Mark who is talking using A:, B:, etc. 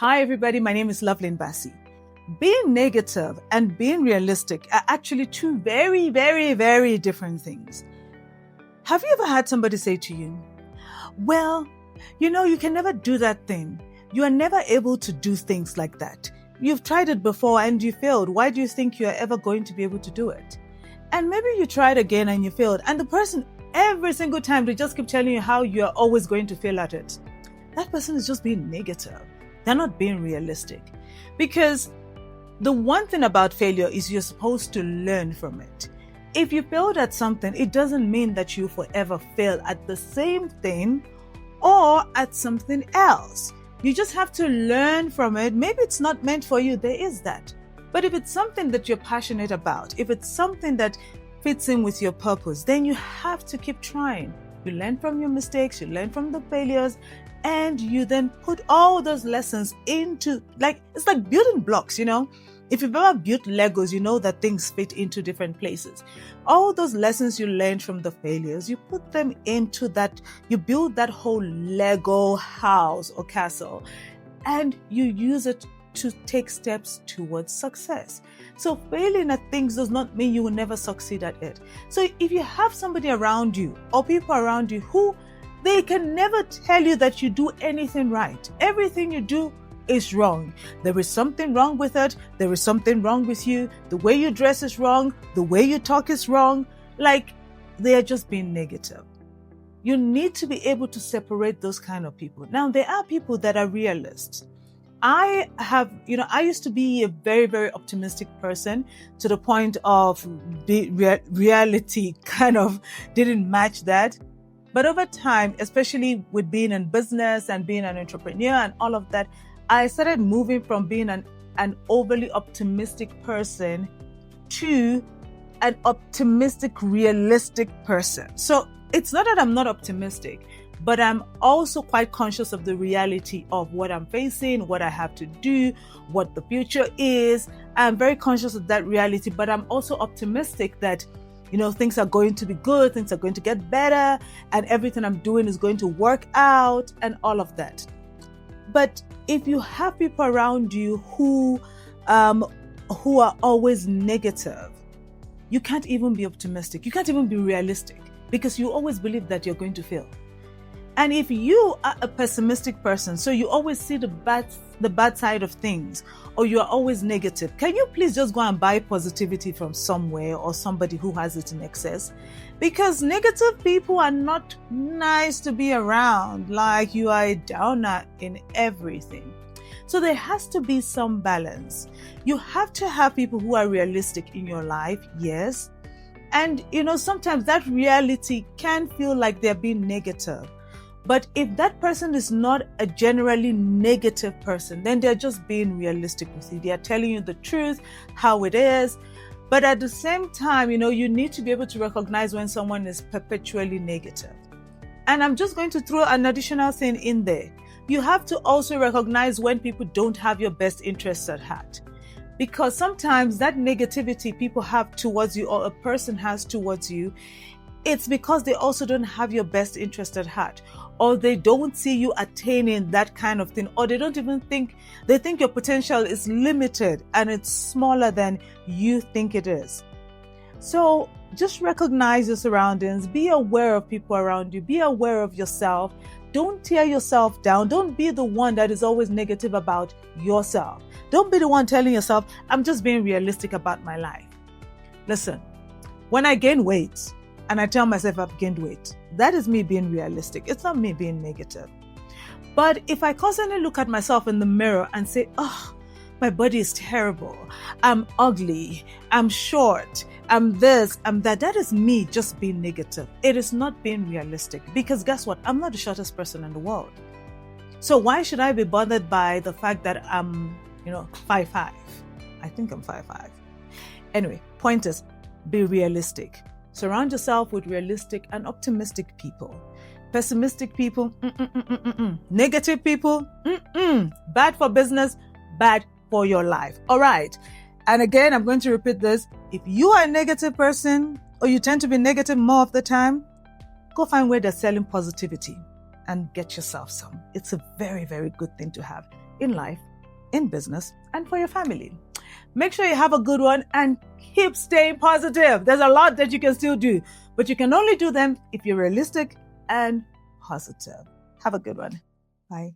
A: Hi everybody, my name is Lovelyn. Being negative and being realistic are actually two very, very, very different things. Have you ever had somebody say to you, well, you can never do that thing. You are never able to do things like that. You've tried it before and you failed. Why do you think you are ever going to be able to do it? And maybe you tried again and you failed. And the person, every single time, they just keep telling you how you're always going to fail at it. That person is just being negative. They're not being realistic. Because the one thing about failure is you're supposed to learn from it. If you failed at something, it doesn't mean that you forever fail at the same thing or at something else. You just have to learn from it. Maybe it's not meant for you. There is that. But if it's something that you're passionate about, if it's something that fits in with your purpose, then you have to keep trying. You learn from your mistakes, you learn from the failures, and you then put all those lessons into, it's like building blocks, If you've ever built Legos, you know that things fit into different places. All those lessons you learned from the failures, you put them into that, you build that whole Lego house or castle, and you use it to take steps towards success. So failing at things does not mean you will never succeed at it. So if you have somebody around you or people around you who they can never tell you that you do anything right. Everything you do is wrong. There is something wrong with it. There is something wrong with you. The way you dress is wrong. The way you talk is wrong. They are just being negative. You need to be able to separate those kind of people. Now, there are people that are realists. I used to be a very, very optimistic person to the point of reality kind of didn't match that. But over time, especially with being in business and being an entrepreneur and all of that, I started moving from being an overly optimistic person to an optimistic, realistic person. So it's not that I'm not optimistic, but I'm also quite conscious of the reality of what I'm facing, what I have to do, what the future is. I'm very conscious of that reality, but I'm also optimistic that things are going to be good, things are going to get better, and everything I'm doing is going to work out and all of that. But if you have people around you who are always negative, you can't even be optimistic. You can't even be realistic because you always believe that you're going to fail. And if you are a pessimistic person, so you always see the bad side of things, or you are always negative, can you please just go and buy positivity from somewhere or somebody who has it in excess? Because negative people are not nice to be around. You are a downer in everything. So there has to be some balance. You have to have people who are realistic in your life, yes. And sometimes that reality can feel like they're being negative. But if that person is not a generally negative person, then they're just being realistic with you. They are telling you the truth, how it is. But at the same time, you need to be able to recognize when someone is perpetually negative. And I'm just going to throw an additional thing in there. You have to also recognize when people don't have your best interests at heart. Because sometimes that negativity people have towards you or a person has towards you, it's because they also don't have your best interest at heart, or they don't see you attaining that kind of thing, or they don't even think your potential is limited and it's smaller than you think it is. So just recognize your surroundings, be aware of people around you, be aware of yourself. Don't tear yourself down. Don't be the one that is always negative about yourself. Don't be the one telling yourself, I'm just being realistic about my life. Listen, when I gain weight, and I tell myself I've gained weight, that is me being realistic. It's not me being negative. But if I constantly look at myself in the mirror and say, oh, my body is terrible, I'm ugly, I'm short, I'm this, I'm that, that is me just being negative. It is not being realistic. Because guess what? I'm not the shortest person in the world. So why should I be bothered by the fact that I'm, 5'5"? I think I'm 5'5". Anyway, point is, be realistic. Surround yourself with realistic and optimistic people. Pessimistic people, negative people, bad for business, bad for your life. All right. And again, I'm going to repeat this. If you are a negative person or you tend to be negative more of the time, go find where they're selling positivity and get yourself some. It's a very, very good thing to have in life in business, and for your family. Make sure you have a good one and keep staying positive. There's a lot that you can still do, but you can only do them if you're realistic and positive. Have a good one. Bye.